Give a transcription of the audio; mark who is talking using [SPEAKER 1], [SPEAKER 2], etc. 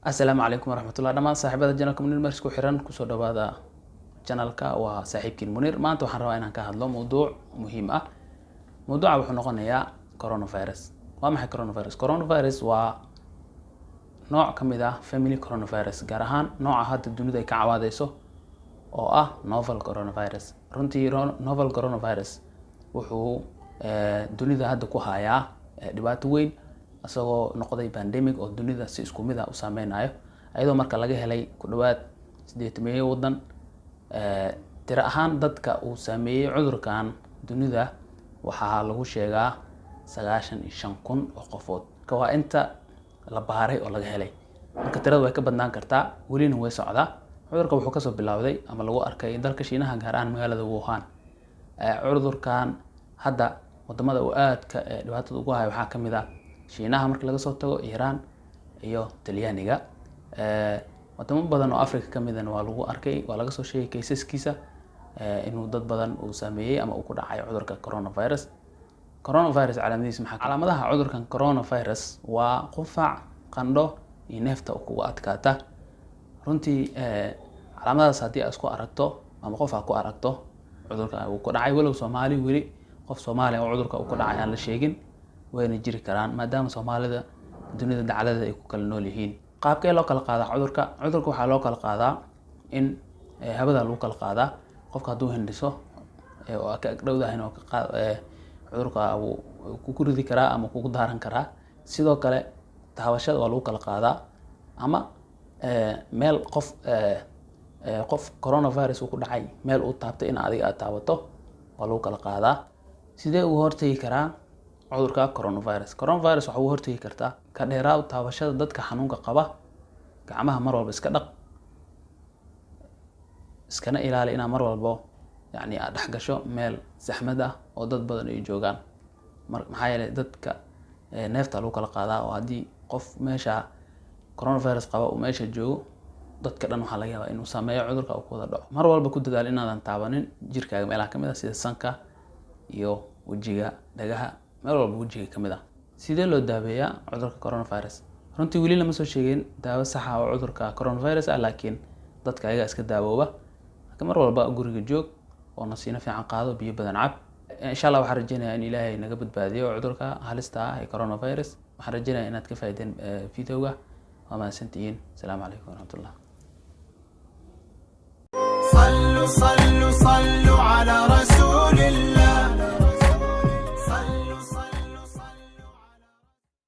[SPEAKER 1] السلام عليكم ورحمة الله دمان صاحبada janalka Munir Maris ku xiran kusoo dhawaada janalka waa saaxiibkiin Munir maanta waxaan rabaa inaan ka hadlo mowduuc muhiim ah mowduuca wuxuu noqonayaa coronavirus waa maxay coronavirus waa nooc kamid ah family coronavirus gaar ahaan nooca hadda dunida ay ka cawaadeyso oo ah novel coronavirus runtii novel coronavirus wuxuu dunida hadda ku hayaa dhibaato weyn asagoo noqday pandemic oo dunida si isku mid ah u saameynayo ayadoo marka laga helay ku dhawaad 8 wadan tira ahaan dadka uu saameeyay cudurkan dunida waxa lagu sheegaa 95,000 oo qofood ka waa inta la baaray oo laga helay marka tirada way ka badnaan kartaa waliina way socdaa cudurka wuxuu ka soo bilowday ama lagu arkay dalka Shiinaha gaar ahaan magaalada Wuhan cudurkan hadda wadamada uu aad ka dhibaatada ugu hayo waxa kamid ah Shiinaha marka laga soo tago Iran iyo Talyaaniga wadamo badan oo Afrika kamidana waa lagu arkay waa laga soo sheegay caseskiisa inuu dad badan uu saameeyay ama uu ku dhacay cudurka coronavirus calaamadihiisa maxaa calaamadaha cudurkan coronavirus waa qufac qandho iyo neefta ugu adkaata runtii calaamadahaas haddii aad isku aragto ama qof aad ku aragto cudurka uu ku dhacay walow Soomaali wali qof Soomaali oo cudurka uu ku dhacay aan la sheegin wayna jiri karaan maadaama Soomaalida dunida dacalada ay ku kala nool yihiin qaabkee loo kala qaadaa cudurka waxa loo kala qaadaa in hawada lagu kala qaadaa qofka hadduu hindhiso oo ka dhawdahay inuu cudurka uu ku ridi karaa ama ku daaran karaa sidoo kale taabashada waa lagu kala qaadaa ama meel qof coronavirus uu ku dhacay meel uu taabtay in adiga aad taabato waa lagu kala qaadaa sidee uu hortagi karaa cudurka coronavirus waxa uu hortagi kartaa ka dheeraad taabashada dadka xanuunka qaba gacmaha mar walba iska dhaq iskana ilaali ina mar walba yani aad dhex gasho meel saxmad ah oo dad badan ay joogaan maxaa yeelay dadka neefta lagu kala qaadaa oo hadii qof meesha coronavirus qaba uu meesha joogo dadka dhan waxa laga yaabaa inuu saameeyo cudurka uu ku wada dhaco mar walba ku dadaal inaadan taabanin jirkaaga meelaha kamid ah sida sanka iyo wajiga dhagaha meel walba wajiga kamid ah sidee loo daaweeyaa cudurka coronavirus runtii wali lama soo sheegin daawo sax ah oo cudurka coronavirus ah laakiin dadka ayaga iska daawooba mar walba guriga joog oo nasiino fiican qaado biyo badan cab insha Allah waxaan rajaynayaa in Ilaahay naga badbaadiyo cudurka halista ah ee coronavirus waxaan rajaynayaa inaad ka faa'iideen videoga waa mahadsantihiin assalaamu calaykum waraxmatullaah
[SPEAKER 2] صلوا على رسول الله